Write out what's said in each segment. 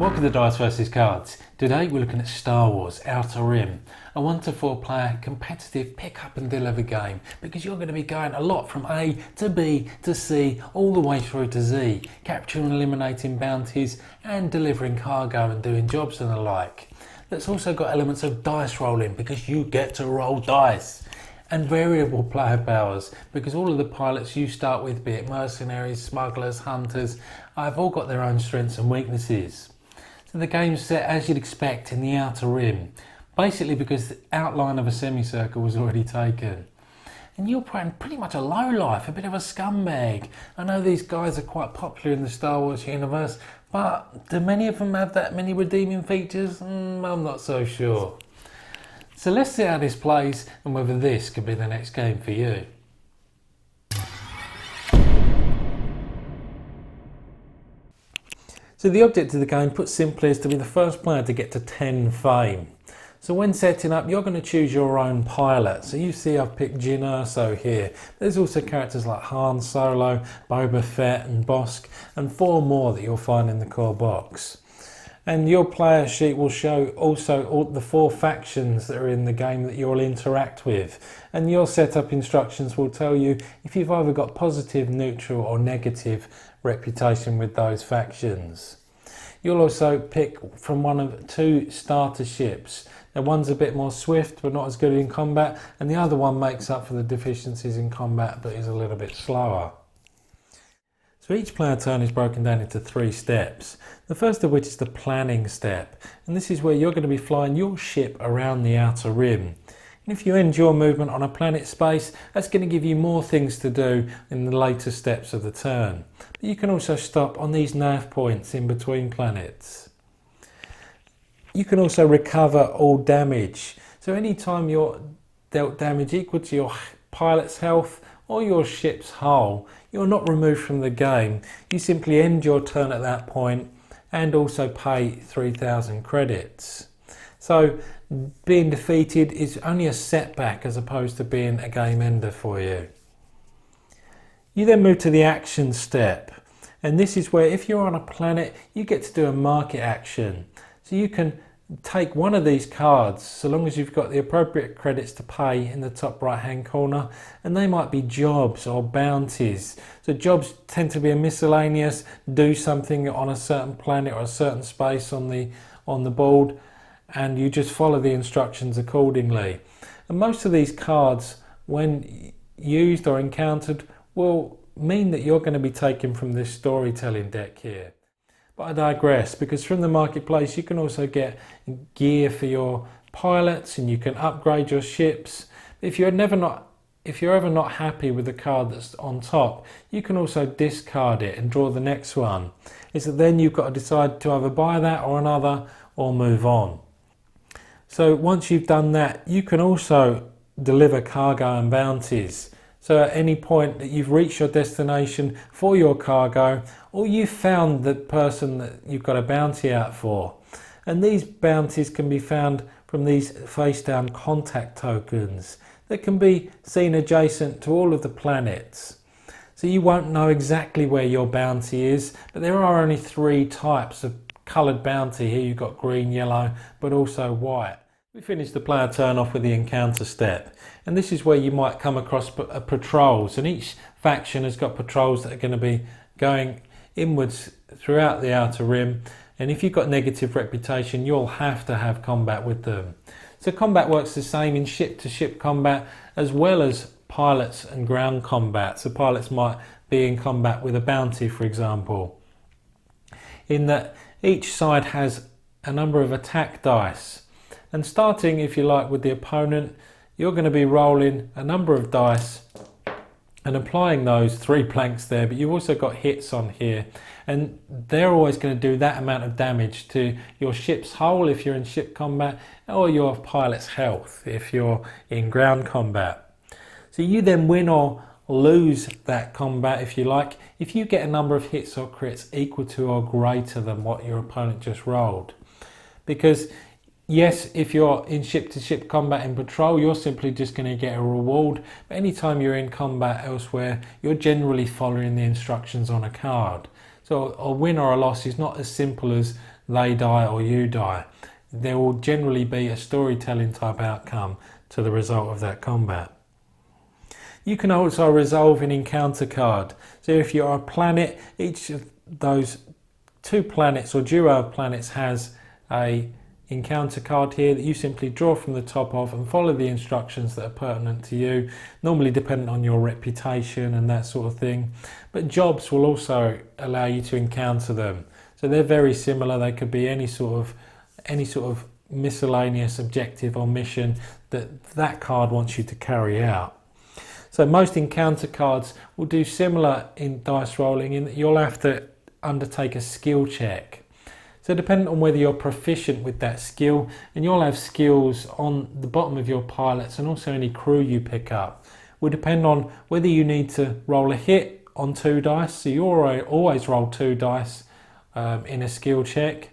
Welcome to Dice vs Cards. Today we're looking at Star Wars Outer Rim, a 1 to 4 player competitive pick up and deliver game, because you're going to be going a lot from A to B to C all the way through to Z, capturing and eliminating bounties and delivering cargo and doing jobs and the like. That's also got elements of dice rolling, because you get to roll dice, and variable player powers, because all of the pilots you start with, be it mercenaries, smugglers, hunters, have all got their own strengths and weaknesses. So the game's set as you'd expect in the Outer Rim, basically because the outline of a semicircle was already taken. And you're playing pretty much a lowlife, a bit of a scumbag. I know these guys are quite popular in the Star Wars universe, but do many of them have that many redeeming features? I'm not so sure. So let's see how this plays and whether this could be the next game for you. So the object of the game, put simply, is to be the first player to get to 10 fame. So when setting up, you're going to choose your own pilot. So you see I've picked Jyn Erso here. There's also characters like Han Solo, Boba Fett and Bossk, and 4 more that you'll find in the core box. And your player sheet will show also all the 4 factions that are in the game that you'll interact with. And your setup instructions will tell you if you've either got positive, neutral or negative reputation with those factions. You'll also pick from one of 2 starter ships. Now one's a bit more swift but not as good in combat, and the other one makes up for the deficiencies in combat but is a little bit slower. So each player turn is broken down into 3 steps, the first of which is the planning step, and this is where you're going to be flying your ship around the Outer Rim. And if you end your movement on a planet space, that's going to give you more things to do in the later steps of the turn. But you can also stop on these nav points in between planets. You can also recover all damage, so anytime you're dealt damage equal to your pilot's health or your ship's hull, you're not removed from the game. You simply end your turn at that point and also pay 3,000 credits. So being defeated is only a setback as opposed to being a game ender for you. You then move to the action step, and this is where if you're on a planet you get to do a market action. So you can take one of these cards, so long as you've got the appropriate credits to pay, in the top right hand corner, and they might be jobs or bounties. So jobs tend to be a miscellaneous, do something on a certain planet or a certain space on the board, and you just follow the instructions accordingly. And most of these cards, when used or encountered, will mean that you're going to be taken from this storytelling deck here. But I digress, because from the marketplace you can also get gear for your pilots and you can upgrade your ships. If you're ever not happy with the card that's on top, you can also discard it and draw the next one. It's that then you've got to decide to either buy that or another or move on. So once you've done that, you can also deliver cargo and bounties. So at any point that you've reached your destination for your cargo, or you've found the person that you've got a bounty out for. And these bounties can be found from these face down contact tokens that can be seen adjacent to all of the planets. So you won't know exactly where your bounty is, but there are only 3 types of coloured bounty. Here you've got green, yellow, but also white. We finish the player turn off with the encounter step, and this is where you might come across patrols, and each faction has got patrols that are going to be going inwards throughout the Outer Rim, and if you've got negative reputation you'll have to have combat with them. So combat works the same in ship to ship combat as well as pilots and ground combat. So pilots might be in combat with a bounty, for example, in that each side has a number of attack dice. And starting, if you like, with the opponent, you're going to be rolling a number of dice and applying those 3 planks there, but you've also got hits on here, and they're always going to do that amount of damage to your ship's hull if you're in ship combat, or your pilot's health if you're in ground combat. So you then win or lose that combat, if you like, if you get a number of hits or crits equal to or greater than what your opponent just rolled. Because yes, if you're in ship-to-ship combat in patrol, you're simply just going to get a reward. But anytime you're in combat elsewhere, you're generally following the instructions on a card. So a win or a loss is not as simple as they die or you die. There will generally be a storytelling type outcome to the result of that combat. You can also resolve an encounter card. So if you're a planet, each of those 2 planets or duo of planets has a encounter card here that you simply draw from the top of and follow the instructions that are pertinent to you, normally dependent on your reputation and that sort of thing. But jobs will also allow you to encounter them. So they're very similar. They could be any sort of miscellaneous objective or mission that card wants you to carry out. So most encounter cards will do similar in dice rolling in that you'll have to undertake a skill check. So depending on whether you're proficient with that skill, and you'll have skills on the bottom of your pilots and also any crew you pick up, will depend on whether you need to roll a hit on 2 dice. So you always roll 2 dice in a skill check.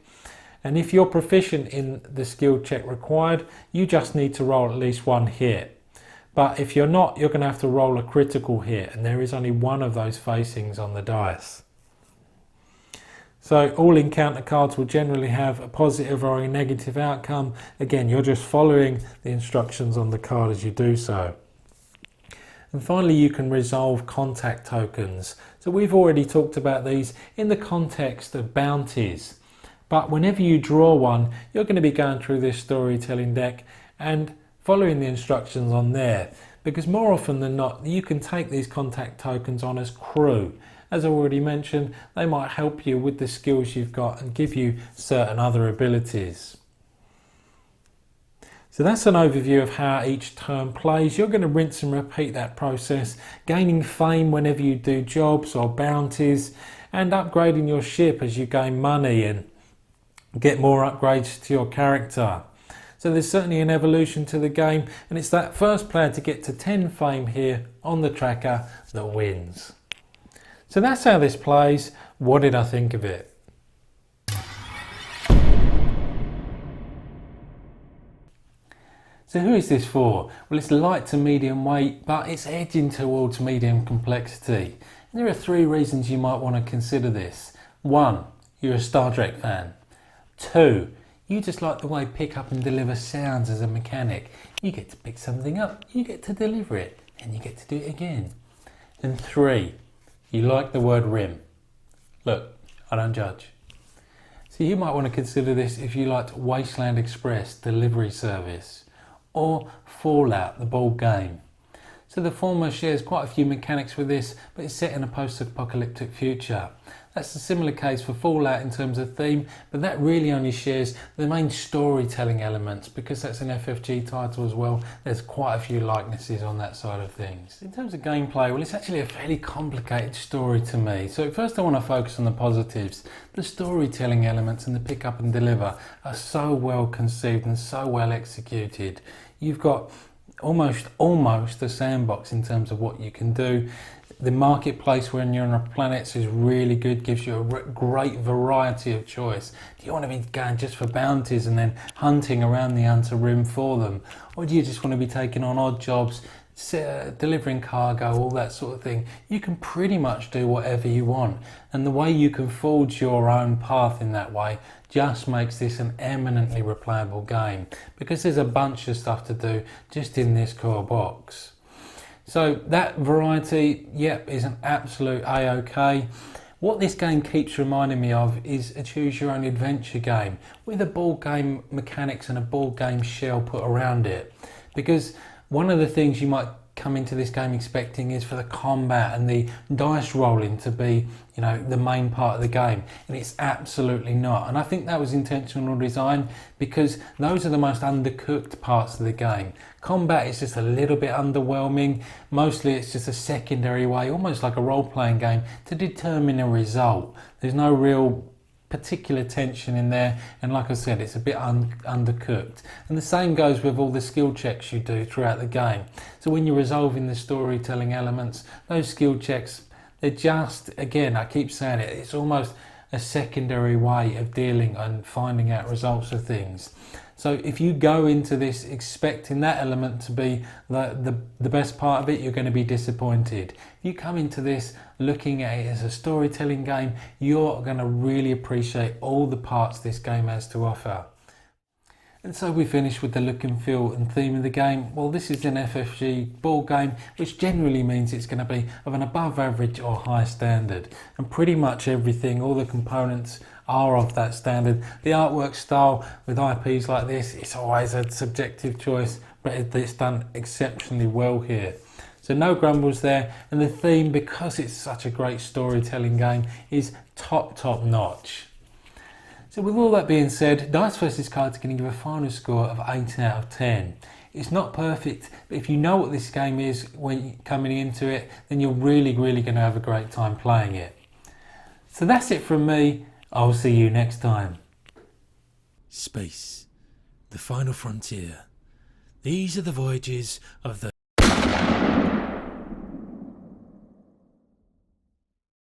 And if you're proficient in the skill check required, you just need to roll at least 1 hit. But if you're not, you're going to have to roll a critical hit, and there is only 1 of those facings on the dice. So all encounter cards will generally have a positive or a negative outcome. Again, you're just following the instructions on the card as you do so. And finally, you can resolve contact tokens. So we've already talked about these in the context of bounties. But whenever you draw one, you're going to be going through this storytelling deck and following the instructions on there, because more often than not you can take these contact tokens on as crew. As I already mentioned, they might help you with the skills you've got and give you certain other abilities. So that's an overview of how each turn plays. You're going to rinse and repeat that process, gaining fame whenever you do jobs or bounties, and upgrading your ship as you gain money and get more upgrades to your character. So there's certainly an evolution to the game, and it's that first player to get to 10 fame here on the tracker that wins. So that's how this plays. What did I think of it? So who is this for? Well, it's light to medium weight, but it's edging towards medium complexity. And there are 3 reasons you might want to consider this. 1, you're a Star Trek fan. 2, you just like the way pick up and deliver sounds as a mechanic. You get to pick something up, you get to deliver it, and you get to do it again. And 3, you like the word rim. Look, I don't judge. So you might want to consider this if you liked Wasteland Express delivery service or Fallout, the board game. So the former shares quite a few mechanics with this, but it's set in a post-apocalyptic future. That's a similar case for Fallout in terms of theme, but that really only shares the main storytelling elements. Because that's an FFG title as well, there's quite a few likenesses on that side of things. In terms of gameplay, well, it's actually a fairly complicated story to me. So first I want to focus on the positives. The storytelling elements and the pick up and deliver are so well conceived and so well executed. You've got almost a sandbox in terms of what you can do. The marketplace when you're on a planet is really good, gives you a great variety of choice. Do you want to be going just for bounties and then hunting around the outer rim for them? Or do you just want to be taking on odd jobs, delivering cargo, all that sort of thing? You can pretty much do whatever you want. And the way you can forge your own path in that way just makes this an eminently replayable game, because there's a bunch of stuff to do just in this core box. So that variety, yep, is an absolute A-OK. What this game keeps reminding me of is a choose your own adventure game with a board game mechanics and a board game shell put around it. Because one of the things you might come into this game expecting is for the combat and the dice rolling to be, you know, the main part of the game, and it's absolutely not. And I think that was intentional design, because those are the most undercooked parts of the game. Combat is just a little bit underwhelming. Mostly it's just a secondary way, almost like a role-playing game, to determine a result. There's no real particular tension in there, and like I said, it's a bit undercooked. And the same goes with all the skill checks you do throughout the game. So when you're resolving the storytelling elements, those skill checks, they're just, again, I keep saying it, it's almost a secondary way of dealing and finding out results of things. So if you go into this expecting that element to be the best part of it, you're going to be disappointed. If you come into this looking at it as a storytelling game, you're going to really appreciate all the parts this game has to offer. And so we finish with the look and feel and theme of the game. Well, this is an FFG board game, which generally means it's going to be of an above average or high standard. And pretty much everything, all the components are of that standard. The artwork style with IPs like this, it's always a subjective choice, but it's done exceptionally well here. So no grumbles there. And the theme, because it's such a great storytelling game, is top notch. So with all that being said, Dice vs Cards are going to give a final score of 8 out of 10. It's not perfect, but if you know what this game is when you're coming into it, then you're really going to have a great time playing it. So that's it from me. I'll see you next time. Space, the final frontier. These are the voyages of the